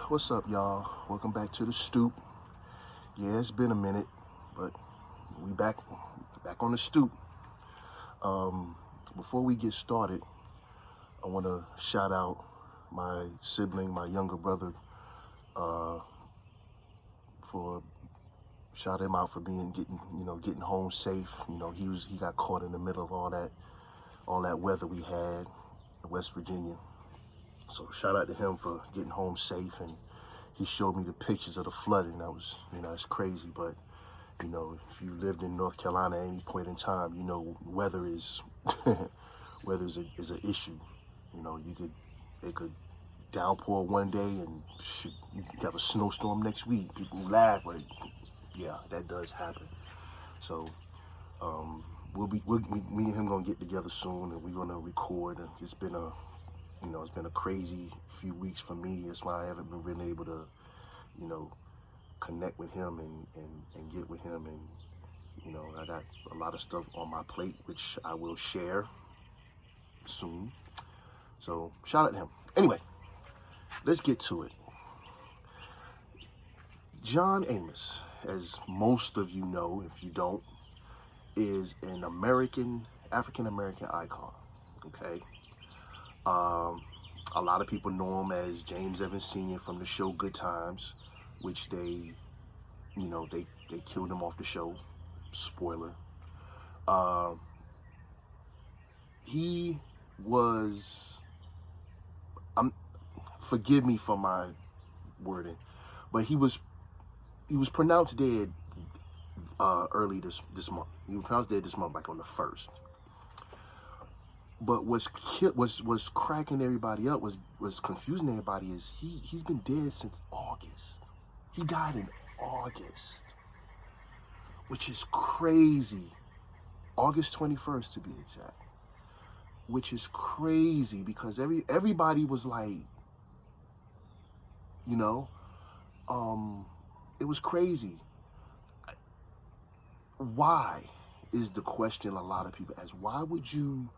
What's up, y'all? Welcome back to the stoop. Yeah, it's been a minute, but we back on the stoop. Before we get started, I want to shout out my sibling, my younger brother, for shout him out for getting home safe. He got caught in the middle of all that weather we had in West Virginia. So shout out to him for getting home safe, and he showed me the pictures of the flooding. That was, it's crazy, but if you lived in North Carolina at any point in time, weather is weather is an issue. It could downpour one day and you have a snowstorm next week. People laugh, but yeah, that does happen. So me and him gonna get together soon, and we're gonna record. And it's been a crazy few weeks for me. That's why I haven't been really able to, connect with him and get with him. And, I got a lot of stuff on my plate, which I will share soon. So shout out to him. Anyway, let's get to it. John Amos, as most of you know, if you don't, is an African American icon. Okay. A lot of people know him as James Evans Sr. from the show Good Times, which they killed him off the show. Spoiler. He was, forgive me for my wording, but he was pronounced dead early this month. He was pronounced dead this month, like on the 1st. But what's cracking everybody up, was confusing everybody, is he's been dead since August. He died in August, which is crazy. August 21st to be exact. Which is crazy because everybody was like, it was crazy. Why is the question a lot of people ask? Why would you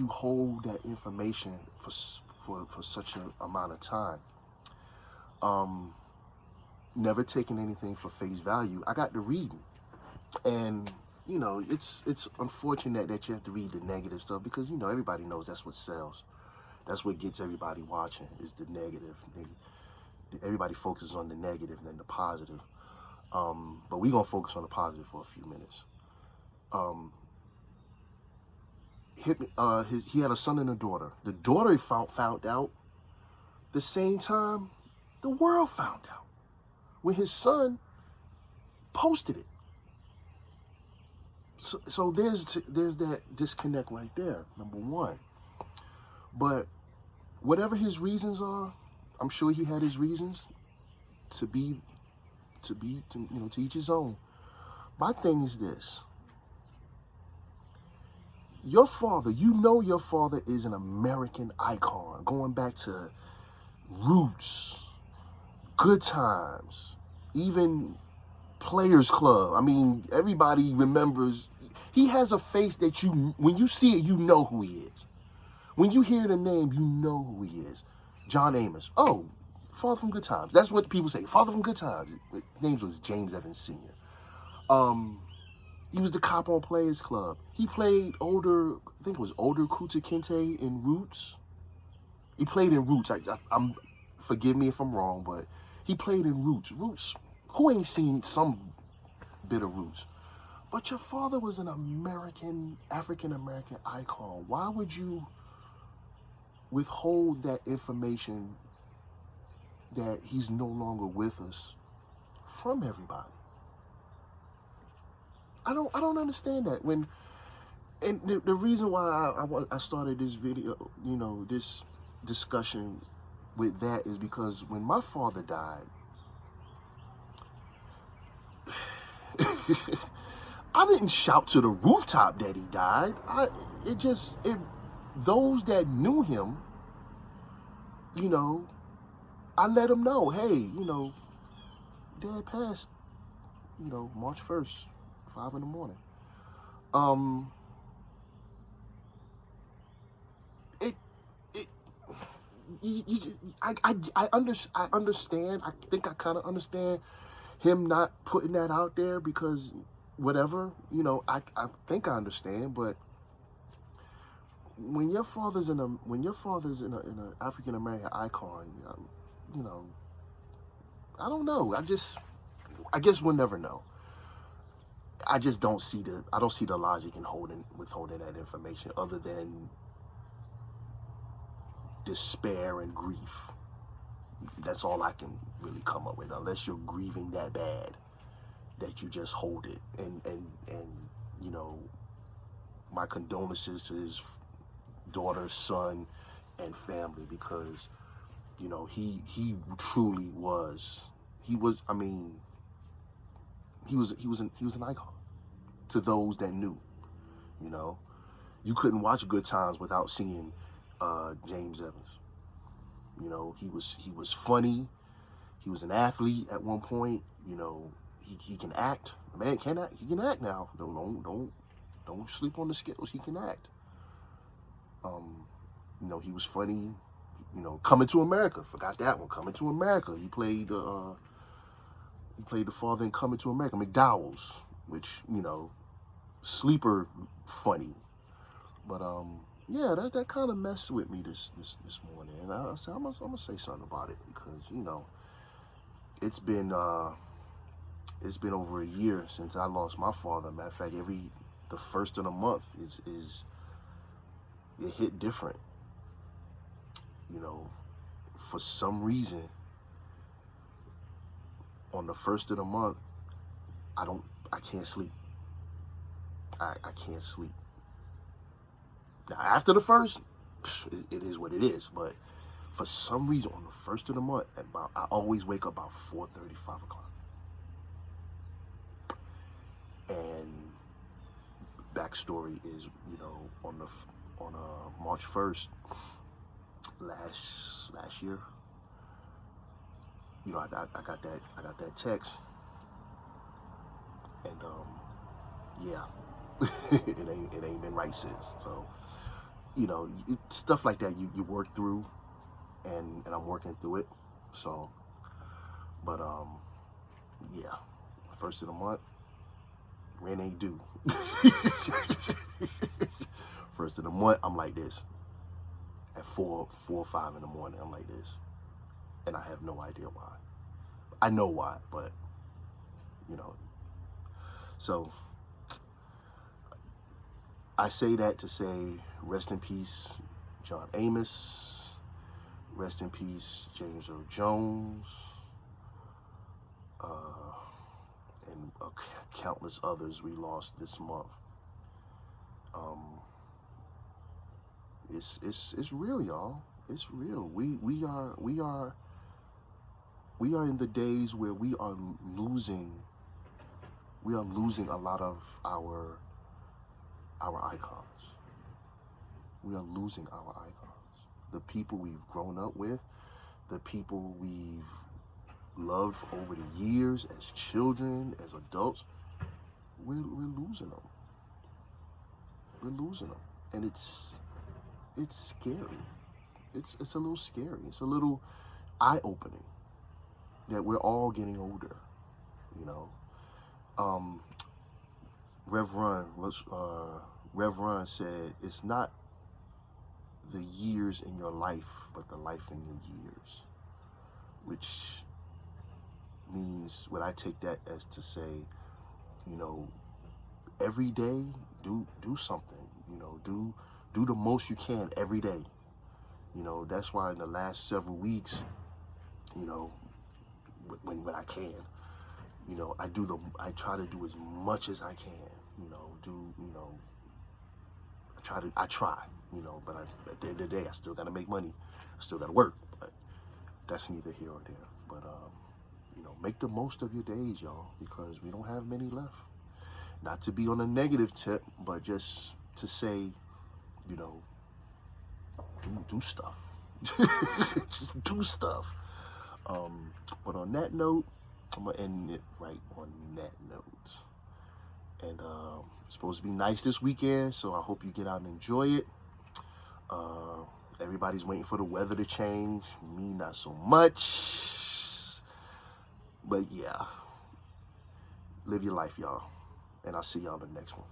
hold that information for such an amount of time? Never taking anything for face value. I got to reading, and it's unfortunate that you have to read the negative stuff because everybody knows that's what sells. That's what gets everybody watching, is the negative. Everybody focuses on the negative than the positive. But we're gonna focus on the positive for a few minutes. He had a son and a daughter. The daughter found out the same time the world found out, when his son posted it. So there's that disconnect right there, number one. But whatever his reasons are, I'm sure he had his reasons to each his own. My thing is this. Your father is an American icon, going back to Roots, Good Times, even Players Club. I mean, everybody remembers. He has a face that when you see it, you know who he is. When you hear the name, you know who he is. John Amos. Oh, Father from Good Times. That's what people say. Father from Good Times. His name was James Evans Sr. He was the cop on Players Club. He played older Kuta Kinte in Roots. He played in Roots. I'm forgive me if I'm wrong, but he played in Roots. Roots. Who ain't seen some bit of Roots? But your father was an African American icon. Why would you withhold that information that he's no longer with us from everybody? I don't understand that. And the reason why I started this video, this discussion with that, is because when my father died, I didn't shout to the rooftop that he died. Those that knew him, I let them know, hey, Dad passed, March 1st, 5 in the morning. I understand. I think I kind of understand him not putting that out there because whatever, I think I understand. But when your father's in a African American icon, you know, I don't know. I guess we'll never know. I just don't see the logic in withholding that information other than despair and grief. That's all I can really come up with, unless you're grieving that bad that you just hold it. And you know, my condolences to his daughter, son, and family, because he truly was. He was. I mean, he was an icon to those that knew. You know, you couldn't watch Good Times without seeing James Evans. He was funny. He was an athlete at one point. He can act. The man can act. He can act now. Don't sleep on the skills. He can act. He was funny. Coming to America. Forgot that one. Coming to America. He played the father in Coming to America, McDowell's, which sleeper funny. But yeah, that kind of messed with me this morning, and I said I'm gonna say something about it because it's been over a year since I lost my father. Matter of fact, the first of the month is it hit different. For some reason, on the first of the month, I can't sleep. I can't sleep. Now after the first, it is what it is. But for some reason, on the first of the month, I always wake up about 4:30, 5 o'clock. And backstory is, on March 1st last year, I got that text, and yeah, it ain't been right since. So stuff like that you work through, and I'm working through it. So, but yeah, first of the month, rent ain't due. First of the month, I'm like this. At 4 or 5 in the morning, I'm like this, and I have no idea why. I know why, but So I say that to say, rest in peace, John Amos. Rest in peace, James Earl Jones, and countless others we lost this month. It's real, y'all. It's real. We are in the days where we are losing a lot of our icons. We are losing our icons. The people we've grown up with, the people we've loved over the years as children, as adults, we're losing them. We're losing them, and it's scary. It's a little scary. It's a little eye-opening that we're all getting older. Rev Run said, it's not the years in your life, but the life in your years, which means, what I take that as to say, every day do something. Do the most you can every day. That's why in the last several weeks, when I can, I try to do as much as I can. I try, but at the end of the day, I still gotta make money. I still gotta work, but that's neither here or there. But make the most of your days, y'all, because we don't have many left. Not to be on a negative tip, but just to say, do stuff. Just do stuff. But on that note, I'm gonna end it right on that note. And it's supposed to be nice this weekend, so I hope you get out and enjoy it. Everybody's waiting for the weather to change. Me, not so much. But yeah, live your life, y'all. And I'll see y'all in the next one.